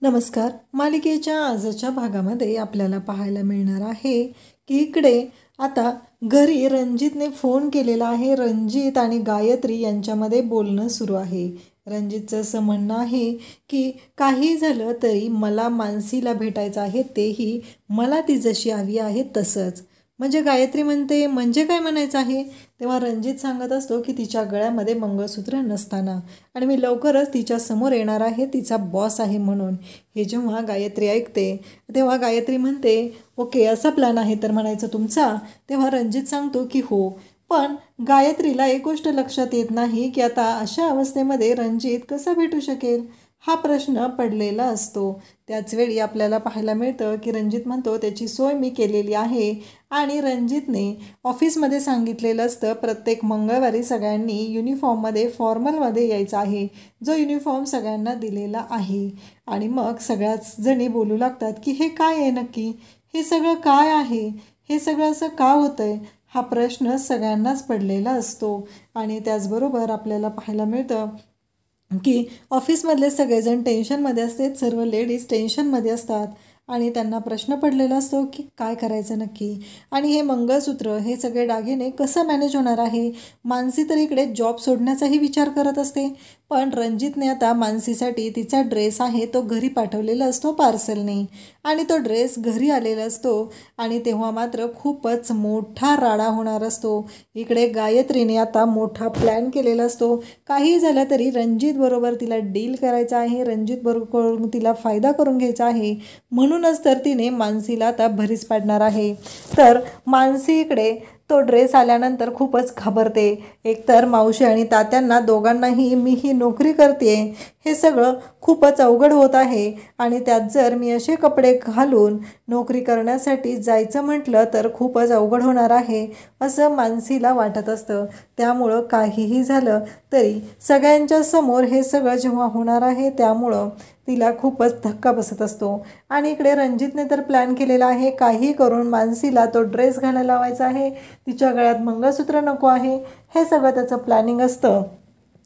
नमस्कार. मालिकेच्या आजच्या भागामध्ये आपल्याला पाहायला मिळणार आहे की इकडे आता घरी रणजितने फोन केलेला आहे. रणजित आणि गायत्री यांच्यामध्ये बोलणं सुरू आहे. रणजितचं असं म्हणणं आहे की काही झालं तरी मला मानसीला भेटायचं आहे, तेही मला ती जशी हवी आहे तसंच. म्हणजे गायत्री म्हणते म्हणजे काय म्हणायचं आहे. तेव्हा रणजित सांगत असतो की तिच्या गळ्यामध्ये मंगळसूत्र नसताना आणि मी लवकरच तिच्या समोर येणार आहे, तिचा बॉस आहे म्हणून. हे जेव्हा गायत्री ऐकते तेव्हा गायत्री म्हणते ओके असा प्लॅन आहे तर म्हणायचं तुमचा. तेव्हा रणजित सांगतो की हो. पण गायत्रीला एक गोष्ट लक्षात येत नाही की आता अशा अवस्थेमध्ये रणजित कसा भेटू शकेल, हा प्रश्न पडलेला असतो. त्याचवेळी आपल्याला पाहायला मिळतं की रणजित म्हणतो त्याची सोय मी केलेली आहे आणि रणजितने ऑफिसमध्ये सांगितलेलं असतं प्रत्येक मंगळवारी सगळ्यांनी युनिफॉर्ममध्ये फॉर्मलमध्ये यायचं आहे, जो युनिफॉर्म सगळ्यांना दिलेला आहे. आणि मग सगळ्याच जणी बोलू लागतात की हे काय आहे नक्की, हे सगळं काय आहे, हे सगळं असं का होतंय, हा प्रश्न सगळ्यांनाच पडलेला असतो. आणि त्याचबरोबर आपल्याला पाहायला मिळतं की ऑफिसमधले सगळेजण टेन्शनमध्ये असतात, सर्व लेडीज टेन्शनमध्ये असतात आणि त्यांना प्रश्न पडलेला असतो की काय करायचं नक्की. आणि हे मंगळसूत्र, हे सगळे दागिने कसं मॅनेज होणार आहे. मानसी तर इकडे जॉब सोडण्याचाही विचार करत असते, पण रणजितने आता मानसीसाठी तिचा ड्रेस आहे तो घरी पाठवलेला असतो पार्सलने आणि तो ड्रेस घरी आलेला असतो. आणि तेव्हा मात्र खूपच मोठा राडा होणार असतो. इकडे गायत्रीने आता मोठा प्लॅन केलेला असतो. काही झालं तरी रणजित बरोबर तिला डील करायचं आहे, रणजित बरोबर तिला फायदा करून घ्यायचा आहे. म्हणूनच तर तिने मानसीला आता भरीस पाडणार आहे. तर मानसी इकडे तो ड्रेस आल्यानंतर खूपच घाबरते. एकतर मावशी आणि तात्यांना दोघांनाही मी ही नोकरी करते, हे सगळं खूपच अवघड होत आहे आणि त्यात जर मी असे कपडे घालून नोकरी करण्यासाठी जायचं म्हटलं तर खूपच अवघड होणार आहे असं मानसीला वाटत असतं. त्यामुळं काहीही झालं तरी सगळ्यांच्या समोर हे सगळं जेव्हा होणार आहे त्यामुळं तिला खूपच धक्का बसत असतो. आणि इकडे रणजितने तर प्लॅन केलेला आहे काही करून मानसीला तो ड्रेस घालायला लावायचा आहे, तिच्या गळ्यात मंगळसूत्र नको आहे, हे सगळं त्याचं प्लॅनिंग असतं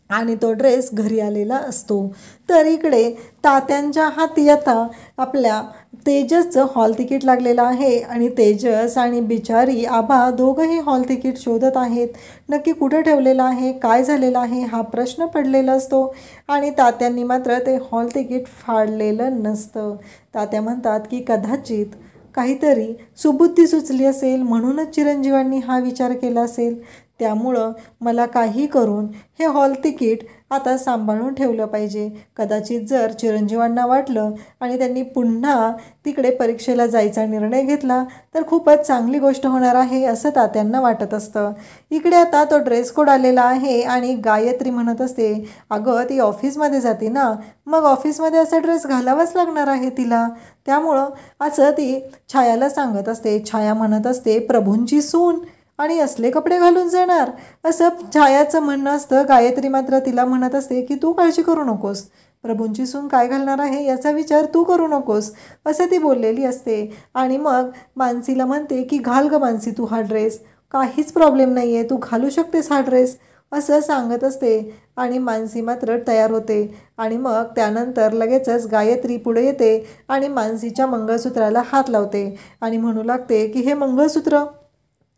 आणि तो ड्रेस घरी आलेला असतो. तर इकडे तात्यांच्या हाती आता आपल्या तेजसचं हॉल तिकीट लागलेलं आहे आणि तेजस आणि बिचारी आभा दोघंही हॉल तिकीट शोधत आहेत. नक्की कुठं ठेवलेलं आहे, काय झालेलं आहे, हा प्रश्न पडलेला असतो. आणि तात्यांनी मात्र ते हॉल तिकीट फाडलेलं नसतं. तात्या म्हणतात की कदाचित काहीतरी सुबुद्धी सुचली असेल, म्हणूनच चिरंजीवांनी हा विचार केला असेल. त्यामुळं मला काही करून हे हॉल तिकीट आता सांभाळून ठेवलं पाहिजे. कदाचित जर चिरंजीवांना वाटलं आणि त्यांनी पुन्हा तिकडे परीक्षेला जायचा निर्णय घेतला तर खूपच चांगली गोष्ट होणार आहे असं तात्यांना वाटत असतं. इकडे आता तो ड्रेस कोड आलेला आहे आणि गायत्री म्हणत असते अगं ती ऑफिसमध्ये जाते ना, मग ऑफिसमध्ये असा ड्रेस घालावाच लागणार आहे तिला. त्यामुळं असं ती छायाला सांगत असते. छाया म्हणत असते प्रभूंची सून आणि असले कपडे घालून जाणार, असं छायाचं म्हणणं असतं. गायत्री मात्र तिला म्हणत असते की तू काळजी करू नकोस, प्रभूंची सून काय घालणार आहे याचा विचार तू करू नकोस, असं ती बोललेली असते. आणि मग मानसीला म्हणते की घाल ग मानसी तू हा ड्रेस, काहीच प्रॉब्लेम नाही आहे, तू घालू शकतेस हा ड्रेस, असं सांगत असते. आणि मानसी मात्र तयार होते आणि मग त्यानंतर लगेचच गायत्री पुढे येते आणि मानसीच्या मंगळसूत्राला हात लावते आणि म्हणू लागते की हे मंगळसूत्र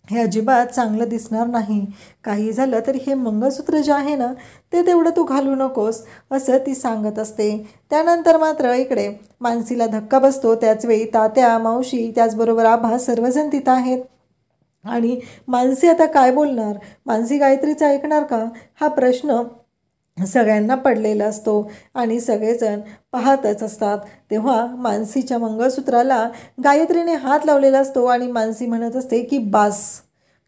हे अजिबात चांगलं दिसणार नाही. काही झालं तरी हे मंगळसूत्र जे आहे ना ते तेवढं तू घालू नकोस, असं ती सांगत असते. त्यानंतर मात्र इकडे मानसीला धक्का बसतो. त्याचवेळी तात्या, मावशी, त्याचबरोबर आभा सर्वजण तिथं आहेत. आणि मानसी आता काय बोलणार, मानसी गायत्रीचं ऐकणार का, हा प्रश्न सगळ्यांना पडलेला असतो आणि सगळेजण पाहतच असतात. तेव्हा मानसीच्या मंगळसूत्राला गायत्रीने हात लावलेला असतो आणि मानसी म्हणत असते की बास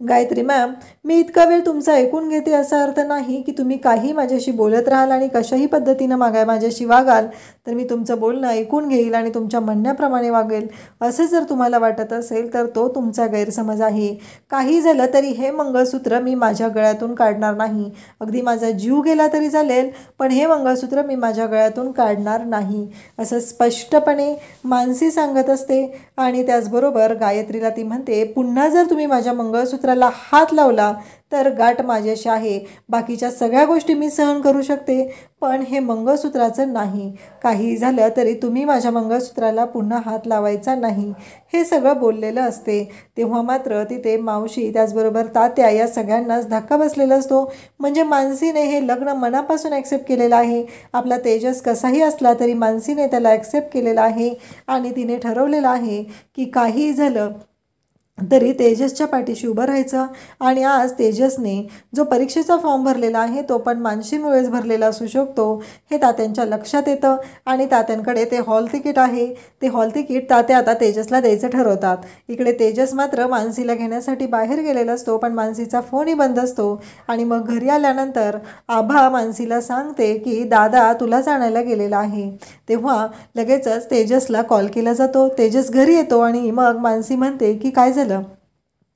गायत्री मॅम, मी इतका वेळ तुमचं ऐकून घेते असा अर्थ नाही की तुम्ही काही माझ्याशी बोलत राहाल आणि कशाही पद्धतीनं माझ्याशी वागाल तर मी तुमचं बोलणं ऐकून घेईल आणि तुमच्या म्हणण्याप्रमाणे वागेल, असं जर तुम्हाला वाटत असेल तर तो तुमचा गैरसमज आहे. काही झालं तरी हे मंगळसूत्र मी माझ्या गळ्यातून काढणार नाही. अगदी माझा जीव गेला तरी चालेल, पण हे मंगळसूत्र मी माझ्या गळ्यातून काढणार नाही, असं स्पष्टपणे मानसी सांगत असते. आणि त्याचबरोबर गायत्रीला ती म्हणते पुन्हा जर तुम्ही माझ्या मंगळसूत्र मंगळसूत्राला हात लावला तर गाठ माझ्याशी आहे. बाकीच्या सगळ्या गोष्टी मी सहन करू शकते, पण हे मंगळसूत्राचं नाही. काही झालं तरी तुम्ही माझ्या मंगळसूत्राला पुन्हा हात लावायचा नाही, हे सगळं बोललेलं असते. तेव्हा मात्र तिथे मावशी त्याचबरोबर तात्या या सगळ्यांनाच धक्का बसलेला असतो. म्हणजे मानसीने हे लग्न मनापासून ॲक्सेप्ट केलेलं आहे. आपला तेजस कसाही असला तरी मानसीने त्याला ॲक्सेप्ट केलेला आहे आणि तिने ठरवलेलं आहे की काहीही झालं तरी तेजसच्या पाठीशी उभं राहायचं. आणि आज तेजसने जो परीक्षेचा फॉर्म भरलेला आहे तो पण मानसीमुळेच भरलेला असू शकतो हे तात्यांच्या लक्षात येतं. आणि तात्यांकडे ते हॉल तिकीट आहे. ते हॉल तिकीट तात्या आता तेजसला द्यायचं ठरवतात. इकडे तेजस मात्र मानसीला घेण्यासाठी बाहेर गेलेला असतो, पण मानसीचा फोनही बंद असतो. आणि मग घरी आल्यानंतर आभा मानसीला सांगते की दादा तुलाच आणायला गेलेला आहे. तेव्हा लगेचच तेजसला कॉल केला जातो. तेजस घरी येतो आणि मग मानसी म्हणते की काय झालं.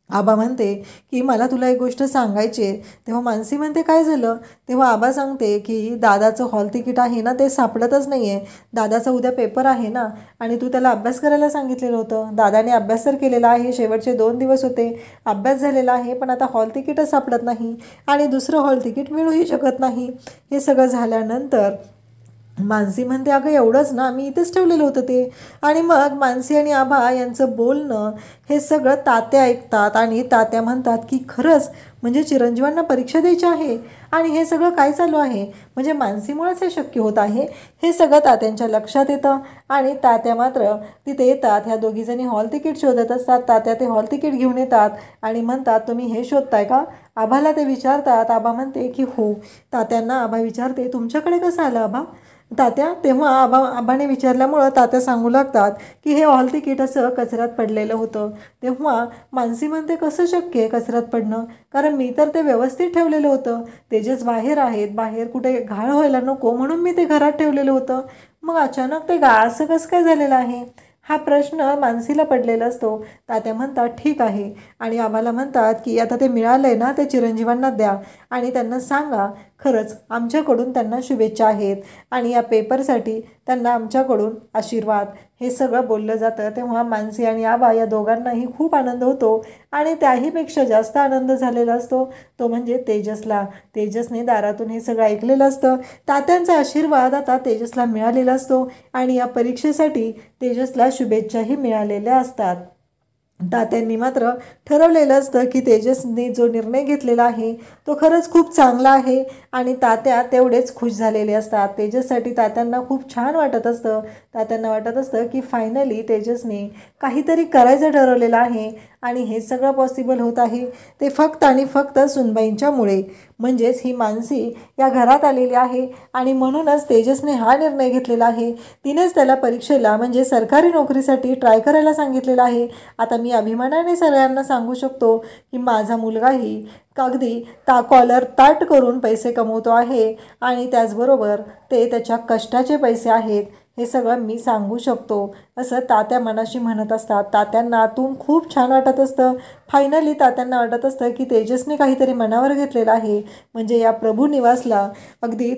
आबा म्हणते की मला तुला एक गोष्ट सांगायची आहे. तेव्हा मानसी म्हणते काय झालं. तेव्हा आबा सांगते की दादाचं हॉल तिकीट आहे ना ते सापडतच नाही आहे. दादाचा उद्या पेपर आहे ना आणि तू त्याला अभ्यास करायला सांगितलेलं होतं. दादाने अभ्यास तर केलेला आहे, शेवटचे 2 दिवस होते, अभ्यास झालेला आहे, पण आता हॉल तिकीटच सापडत नाही आणि दुसरं हॉल तिकीट मिळूही शकत नाही. हे सगळं झाल्यानंतर मानसी म्हणते अगं एवढंच ना, मी इथेच ठेवलेलं होतं ते. आणि मग मानसी आणि आभा यांचं बोलणं हे सगळं तात्या ऐकतात आणि तात्या म्हणतात की खरंच म्हणजे चिरंजीवांना परीक्षा द्यायची आहे आणि हे सगळं काय चालू आहे. म्हणजे मानसीमुळेच हे शक्य होत आहे हे सगळं तात्यांच्या लक्षात येतं. आणि तात्या मात्र तिथे येतात. ह्या दोघीजणी हॉल तिकीट शोधत असतात. तात्या ते हॉल तिकीट घेऊन येतात आणि म्हणतात तुम्ही हे शोधताय का. आभाला ते विचारतात. आबा म्हणते की हो. तात्यांना आबा विचारते तुमच्याकडे कसं आलं आबा तात्या. तेव्हा आबाने विचारल्यामुळं तात्या सांगू लागतात की हे हॉल तिकीट असं कचऱ्यात पडलेलं होतं. तेव्हा मानसी म्हणते कसं शक्य आहे कचऱ्यात पडणं, कारण मी तर ते व्यवस्थित ठेवलेलं होतं. तेजस बाहेर आहेत, बाहेर कुठे घाण व्हायला नको म्हणून मी ते घरात ठेवलेलं होतं. मग अचानक ते असं कसं काय झालेलं आहे हा प्रश्न मानसीला पडलेला असतो. तात्या म्हणतात ठीक आहे. आणि आम्हाला म्हणतात की आता ते मिळालं आहे ना ते चिरंजीवांना द्या आणि त्यांना सांगा खरंच आमच्याकडून त्यांना शुभेच्छा आहेत आणि या पेपरसाठी त्यांना आमच्याकडून आशीर्वाद, हे सगळं बोललं जातं. तेव्हा मानसी आणि आबा या दोघांनाही खूप आनंद होतो. आणि त्याहीपेक्षा जास्त आनंद झालेला असतो तो म्हणजे तेजसला. तेजसने दारातून हे सगळं ऐकलेलं असतं. तात्यांचा आशीर्वाद आता तेजसला मिळालेला असतो आणि या परीक्षेसाठी तेजसला शुभेच्छाही मिळालेल्या असतात. तात्यांनी मात्र ठरवलेलं असतं की तेजसने जो निर्णय घेतलेला आहे तो खरंच खूप चांगला आहे आणि तात्या तेवढेच खुश झालेले असतात. तेजससाठी तात्यांना खूप छान वाटत असतं. तात्यांना वाटत असतं की फायनली तेजसने काहीतरी करायचं ठरवलेलं आहे आणि हे सगळं पॉसिबल होत आहे ते फक्त आणि फक्त सुनबाईंच्यामुळे. म्हणजेच ही मानसी या घरात आलेली आहे आणि म्हणूनच तेजसने हा निर्णय घेतलेला आहे. तिनेच त्याला परीक्षेला म्हणजे सरकारी नोकरीसाठी ट्राय करायला सांगितलेलं आहे. आता मी अभिमानाने सगळ्यांना सांगू शकतो की माझा मुलगाही अगदी कॉलर ताट करून पैसे कमवतो आहे आणि त्याचबरोबर ते त्याच्या कष्टाचे पैसे आहेत हे सगळं मी सांगू शकतो असं तात्या मनाशी म्हणत असतात. तात्यांना आतून खूप छान वाटत असतं. फायनली तात्यांना वाटत असतं की तेजसने काहीतरी मनावर घेतलेलं आहे. म्हणजे या प्रभू निवासला अगदी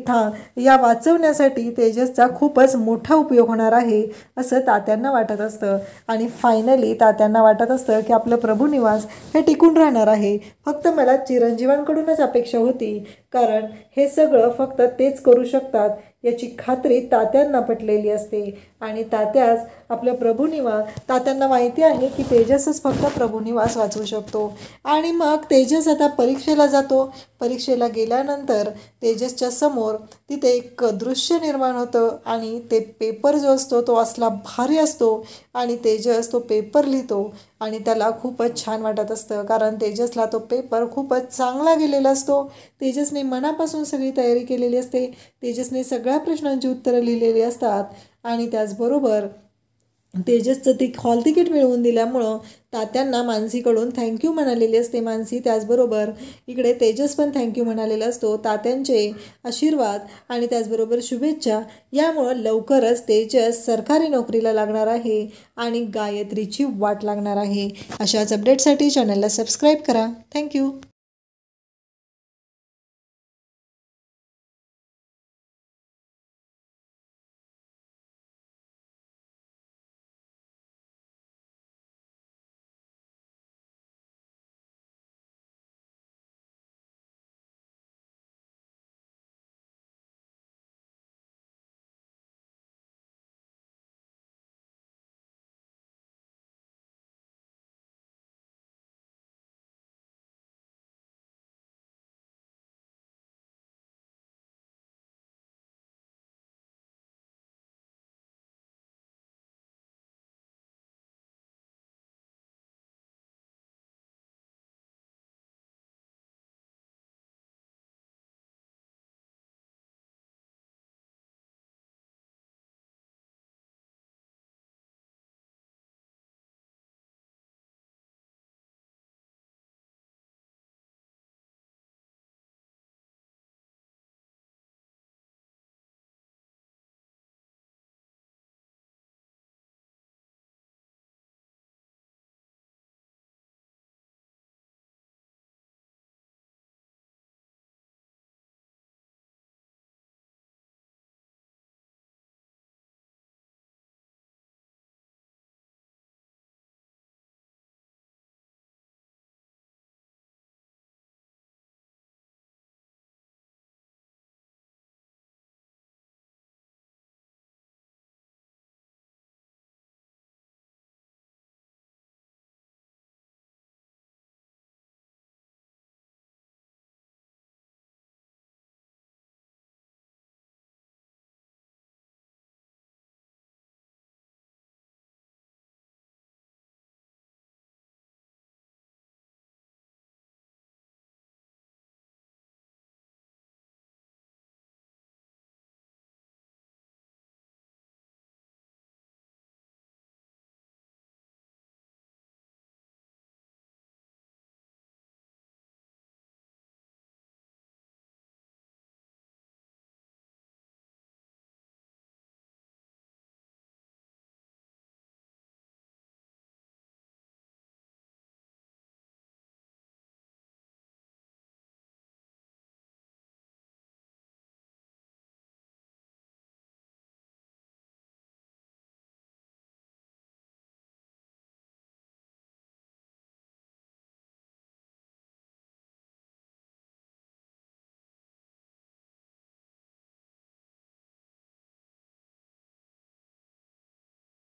या वाचवण्यासाठी तेजसचा खूपच मोठा उपयोग होणार आहे असं तात्यांना वाटत असतं. आणि फायनली तात्यांना वाटत असतं की आपलं प्रभू निवास हे टिकून राहणार आहे. फक्त मला चिरंजीवांकडूनच अपेक्षा होती, कारण हे सगळं फक्त तेच करू शकतात याची खात्री तात्यांना पटलेली असते. आणि तात्याच आपलं प्रभुनिवास, तात्यांना माहिती आहे की तेजसच फक्त प्रभुनिवास वाचवू शकतो. आणि मग तेजस आता परीक्षेला जातो. परीक्षेला गेल्यानंतर तेजसच्या समोर तिथे एक दृश्य निर्माण होतं आणि ते पेपर जो असतो तो असला भारी असतो आणि तेजस तो पेपर लिहितो आणि त्याला खूपच छान वाटत असतं, कारण तेजसला तो पेपर खूपच चांगला गेलेला असतो. तेजसने मनापासून सगळी तयारी केलेली असते. तेजसने सगळ्या प्रश्नांची उत्तरं लिहिलेली असतात आणि त्याचबरोबर तेजसचं ते हॉल तिकीट मिळवून दिल्यामुळं तात्यांना मानसीकडून थँक्यू म्हणालेली असते मानसी. त्याचबरोबर इकडे तेजस पण थँक्यू म्हणालेला असतो. तात्यांचे आशीर्वाद आणि त्याचबरोबर शुभेच्छा यामुळं लवकरच तेजस सरकारी नोकरीला लागणार आहे आणि गायत्रीची वाट लागणार आहे. अशाच अपडेटसाठी चॅनलला सबस्क्राईब करा. थँक्यू.